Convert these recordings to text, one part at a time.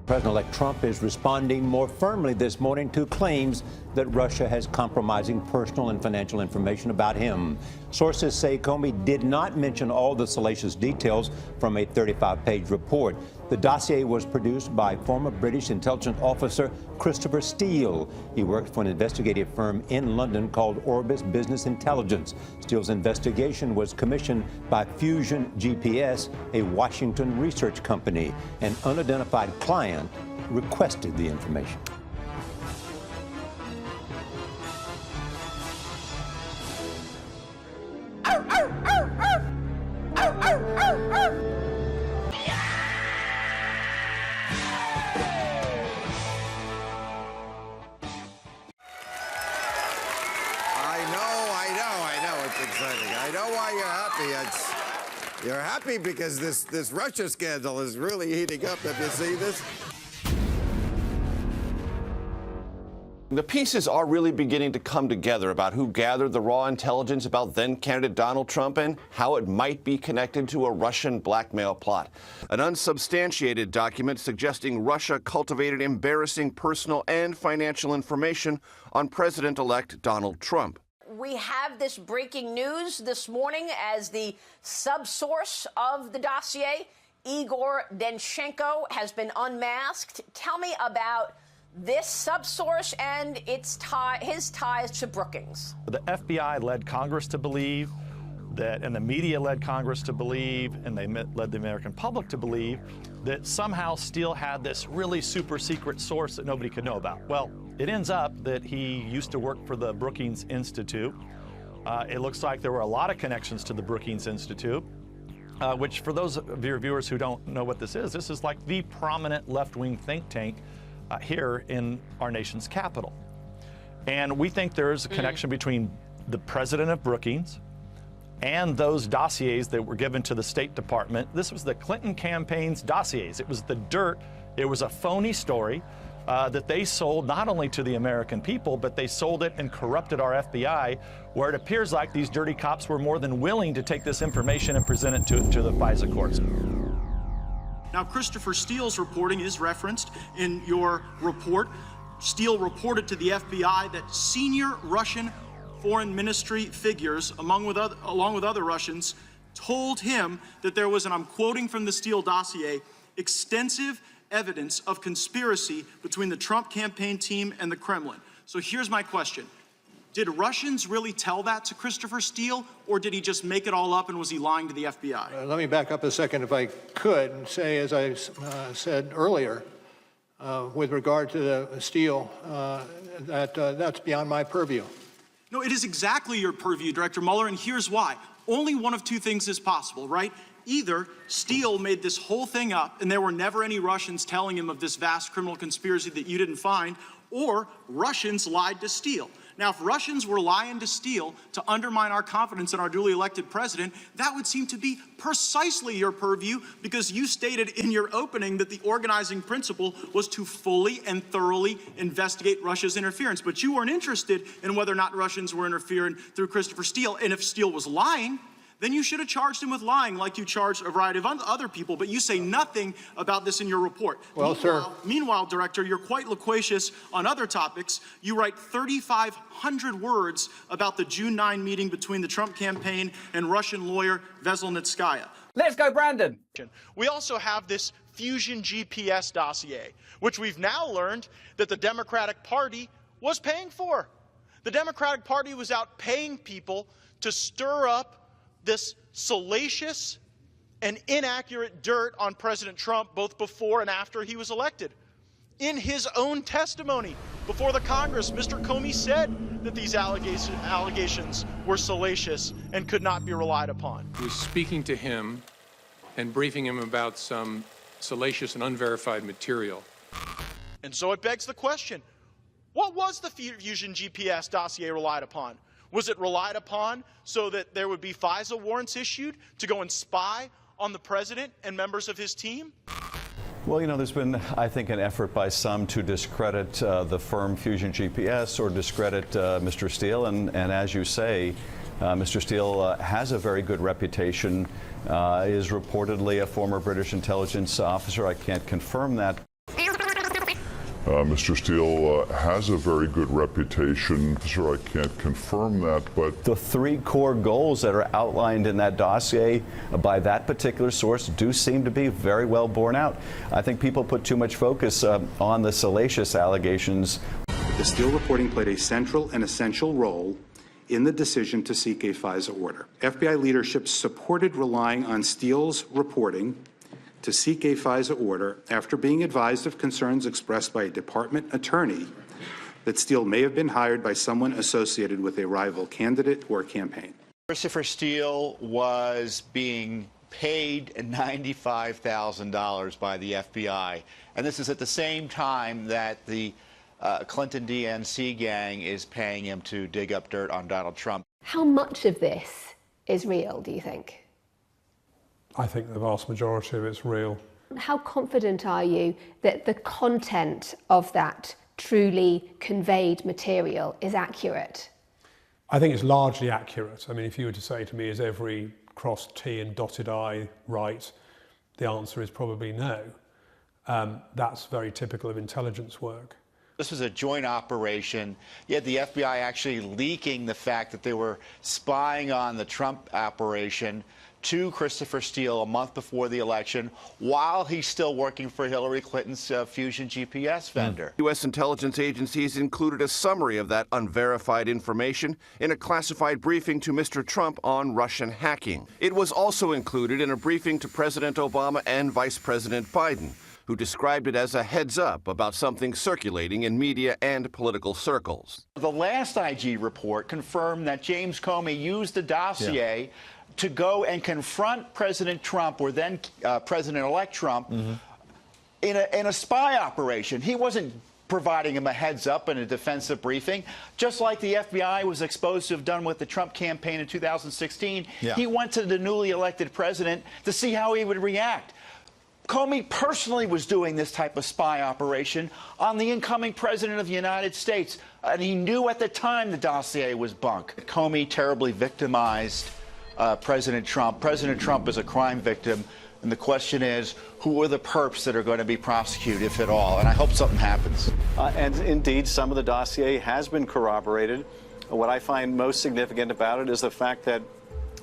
President-elect Trump is responding more firmly this morning to claims that Russia has compromising personal and financial information about him. Sources say Comey did not mention all the salacious details from a 35-page report. The dossier was produced by former British intelligence officer Christopher Steele. He worked for an investigative firm in London called Orbis Business Intelligence. Steele's investigation was commissioned by Fusion GPS, a Washington research company. An unidentified client requested the information. I know why you're happy. You're happy because this Russia scandal is really heating up. Have you seen this? The pieces are really beginning to come together about who gathered the raw intelligence about then-candidate Donald Trump and how it might be connected to a Russian blackmail plot. An unsubstantiated document suggesting Russia cultivated embarrassing personal and financial information on President-elect Donald Trump. We have this breaking news this morning as the subsource of the dossier, Igor Danchenko, has been unmasked. Tell me about this subsource and his ties to Brookings. The FBI led Congress to believe that, and the media led Congress to believe, and they led the American public to believe that somehow Steele had this really super secret source that nobody could know about. Well, it ends up that he used to work for the Brookings Institute. It looks like there were a lot of connections to the Brookings Institute, which for those of your viewers who don't know what this is like the prominent left-wing think tank here in our nation's capital. And we think there's a connection between the president of Brookings and those dossiers that were given to the State Department. This was the Clinton campaign's dossiers. It was the dirt. It was a phony story that they sold not only to the American people, but they sold it and corrupted our FBI, where it appears like these dirty cops were more than willing to take this information and present it to the FISA courts. Now, Christopher Steele's reporting is referenced in your report. Steele reported to the FBI that senior Russian foreign ministry figures, along with other Russians, told him that there was, and I'm quoting from the Steele dossier, extensive evidence of conspiracy between the Trump campaign team and the Kremlin. So here's my question. Did Russians really tell that to Christopher Steele, or did he just make it all up and was he lying to the FBI? Let me back up a second, if I could, and say, as I said earlier, with regard to the Steele, that's beyond my purview. No, it is exactly your purview, Director Mueller, and here's why. Only one of two things is possible, right? Either Steele made this whole thing up and there were never any Russians telling him of this vast criminal conspiracy that you didn't find, or Russians lied to Steele. Now, if Russians were lying to Steele to undermine our confidence in our duly elected president, that would seem to be precisely your purview, because you stated in your opening that the organizing principle was to fully and thoroughly investigate Russia's interference. But you weren't interested in whether or not Russians were interfering through Christopher Steele. And if Steele was lying, then you should have charged him with lying like you charged a variety of other people, but you say nothing about this in your report. Well, Meanwhile, Director, you're quite loquacious on other topics. You write 3,500 words about the June 9 meeting between the Trump campaign and Russian lawyer Veselnitskaya. Let's go, Brandon. We also have this Fusion GPS dossier, which we've now learned that the Democratic Party was paying for. The Democratic Party was out paying people to stir up this salacious and inaccurate dirt on President Trump, both before and after he was elected. In his own testimony before the Congress, Mr. Comey said that these allegations were salacious and could not be relied upon. I was speaking to him and briefing him about some salacious and unverified material. And so it begs the question, what was the Fusion GPS dossier relied upon? Was it relied upon so that there would be FISA warrants issued to go and spy on the president and members of his team? Well, you know, there's been, I think, an effort by some to discredit the firm Fusion GPS or discredit Mr. Steele. And as you say, Mr. Steele has a very good reputation, is reportedly a former British intelligence officer. I can't confirm that. Mr. Steele has a very good reputation. Sure, I can't confirm that, but the three core goals that are outlined in that dossier by that particular source do seem to be very well borne out. I think people put too much focus on the salacious allegations. The Steele reporting played a central and essential role in the decision to seek a FISA order. FBI leadership supported relying on Steele's reporting to seek a FISA order after being advised of concerns expressed by a department attorney that Steele may have been hired by someone associated with a rival candidate or campaign. Christopher Steele was being paid $95,000 by the FBI, and this is at the same time that the Clinton DNC gang is paying him to dig up dirt on Donald Trump. How much of this is real, do you think? I think the vast majority of it's real. How confident are you that the content of that truly conveyed material is accurate? I think it's largely accurate. I mean, if you were to say to me, is every crossed T and dotted I right? The answer is probably no. That's very typical of intelligence work. This was a joint operation. You had the FBI actually leaking the fact that they were spying on the Trump operation to Christopher Steele a month before the election while he's still working for Hillary Clinton's Fusion GPS vendor. U.S. intelligence agencies included a summary of that unverified information in a classified briefing to Mr. Trump on Russian hacking. It was also included in a briefing to President Obama and Vice President Biden, who described it as a heads up about something circulating in media and political circles. The last IG report confirmed that James Comey used the dossier to go and confront President Trump, or then President-elect Trump, in a spy operation. He wasn't providing him a heads up in a defensive briefing, just like the FBI was exposed to have done with the Trump campaign in 2016. He went to the newly elected president to see how he would react. Comey personally was doing this type of spy operation on the incoming president of the United States, and he knew at the time the dossier was bunk. Comey terribly victimized President Trump. President Trump is a crime victim, and the question is, who are the perps that are going to be prosecuted, if at all? And I hope something happens. And indeed, some of the dossier has been corroborated. What I find most significant about it is the fact that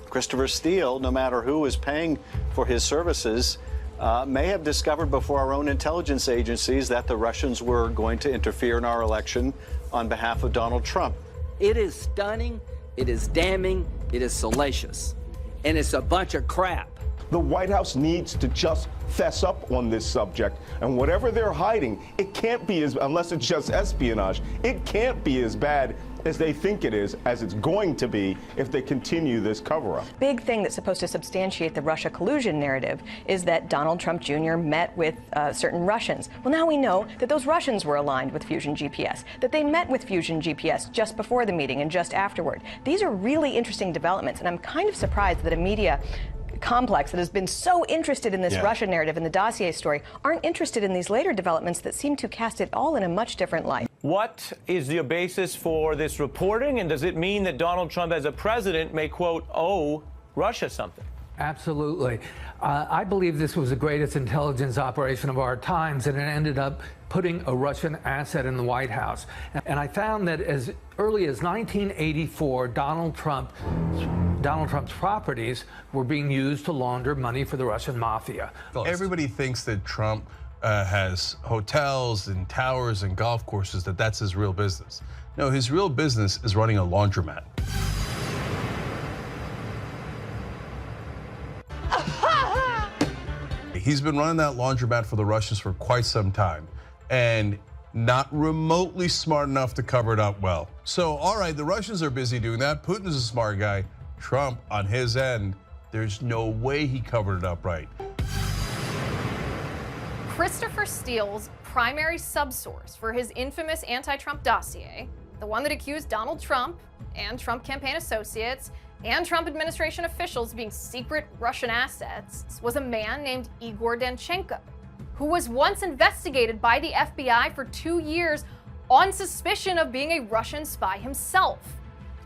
Christopher Steele, no matter who is paying for his services, may have discovered before our own intelligence agencies that the Russians were going to interfere in our election on behalf of Donald Trump. It is stunning, it is damning, it is salacious, and it's a bunch of crap. The White House needs to just fess up on this subject, and whatever they're hiding, it can't be unless it's just espionage, it can't be as bad as they think it is, as it's going to be if they continue this cover-up. Big thing that's supposed to substantiate the Russia collusion narrative is that Donald Trump Jr. met with certain Russians. Well, now we know that those Russians were aligned with Fusion GPS, that they met with Fusion GPS just before the meeting and just afterward. These are really interesting developments, and I'm kind of surprised that a media complex that has been so interested in this Russia narrative and the dossier story aren't interested in these later developments that seem to cast it all in a much different light. What is the basis for this reporting, and does it mean that Donald Trump as a president may, quote, owe Russia something? Absolutely. I believe this was the greatest intelligence operation of our times, and it ended up putting a Russian asset in the White House. And I found that as early as 1984, Donald Trump's properties were being used to launder money for the Russian mafia. Everybody thinks that Trump has hotels and towers and golf courses, that's his real business. No, his real business is running a laundromat. He's been running that laundromat for the Russians for quite some time, and not remotely smart enough to cover it up well. So, all right, the Russians are busy doing that. Putin is a smart guy. Trump, on his end, there's no way he covered it up right. Christopher Steele's primary subsource for his infamous anti-Trump dossier, the one that accused Donald Trump and Trump campaign associates and Trump administration officials being secret Russian assets, was a man named Igor Danchenko, who was once investigated by the FBI for 2 years on suspicion of being a Russian spy himself.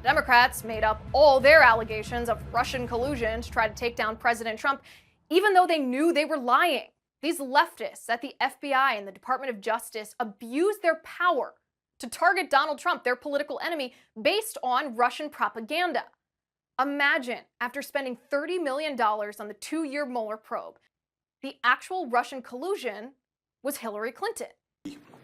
The Democrats made up all their allegations of Russian collusion to try to take down President Trump, even though they knew they were lying. These leftists at the FBI and the Department of Justice abuse their power to target Donald Trump, their political enemy, based on Russian propaganda. Imagine, after spending $30 million on the 2-year Mueller probe, the actual Russian collusion was Hillary Clinton.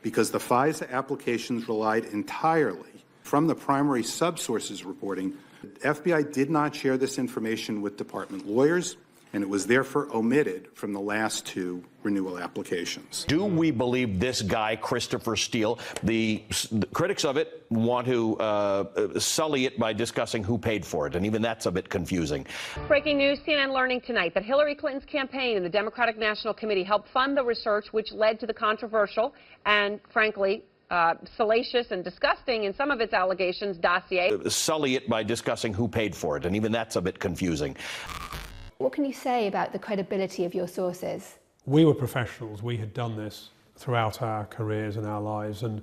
Because the FISA applications relied entirely from the primary subsources reporting, the FBI did not share this information with department lawyers, and it was therefore omitted from the last 2 renewal applications. Do we believe this guy, Christopher Steele? The critics of it want to sully it by discussing who paid for it, and even that's a bit confusing. Breaking news, CNN learning tonight that Hillary Clinton's campaign and the Democratic National Committee helped fund the research which led to the controversial and, frankly, salacious and disgusting in some of its allegations dossier. Sully it by discussing who paid for it, and even that's a bit confusing. What can you say about the credibility of your sources? We were professionals. We had done this throughout our careers and our lives, and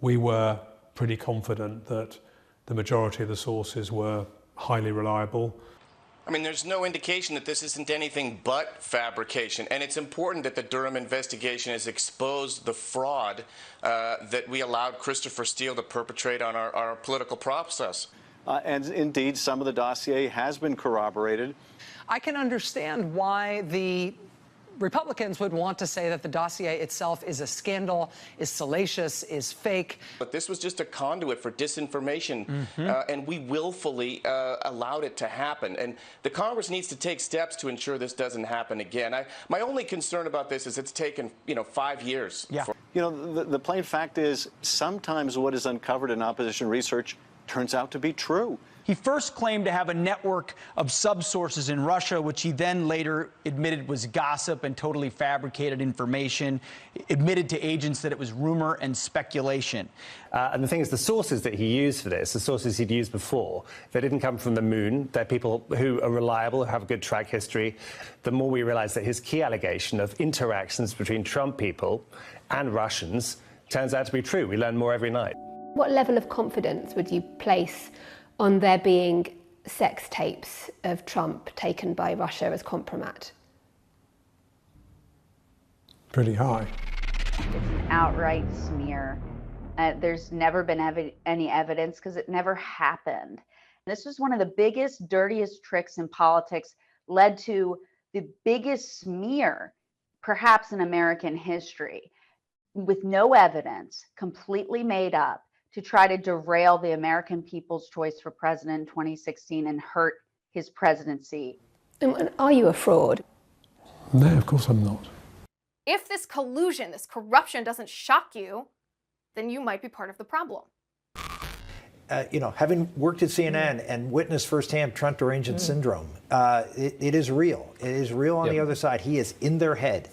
we were pretty confident that the majority of the sources were highly reliable. I mean, there's no indication that this isn't anything but fabrication, and it's important that the Durham investigation has exposed the fraud that we allowed Christopher Steele to perpetrate on our political process. And indeed, some of the dossier has been corroborated. I can understand why the Republicans would want to say that the dossier itself is a scandal, is salacious, is fake. But this was just a conduit for disinformation, and we willfully allowed it to happen. And the Congress needs to take steps to ensure this doesn't happen again. My only concern about this is it's taken, 5 years. Yeah. The plain fact is sometimes what is uncovered in opposition research turns out to be true. He first claimed to have a network of subsources in Russia, which he then later admitted was gossip and totally fabricated information, admitted to agents that it was rumor and speculation. And the thing is, the sources that he used for this, the sources he'd used before, they didn't come from the moon. They're people who are reliable, who have a good track history. The more we realize that his key allegation of interactions between Trump people and Russians turns out to be true. We learn more every night. What level of confidence would you place on there being sex tapes of Trump taken by Russia as compromat? Pretty high. It's an outright smear. There's never been any evidence because it never happened. This was one of the biggest, dirtiest tricks in politics, led to the biggest smear, perhaps in American history, with no evidence, completely made up, to try to derail the American people's choice for president in 2016 and hurt his presidency. And are you a fraud? No, of course I'm not. If this collusion, this corruption doesn't shock you, then you might be part of the problem. Having worked at CNN and witnessed firsthand Trump derangement syndrome, it is real. It is real on the other side. He is in their head.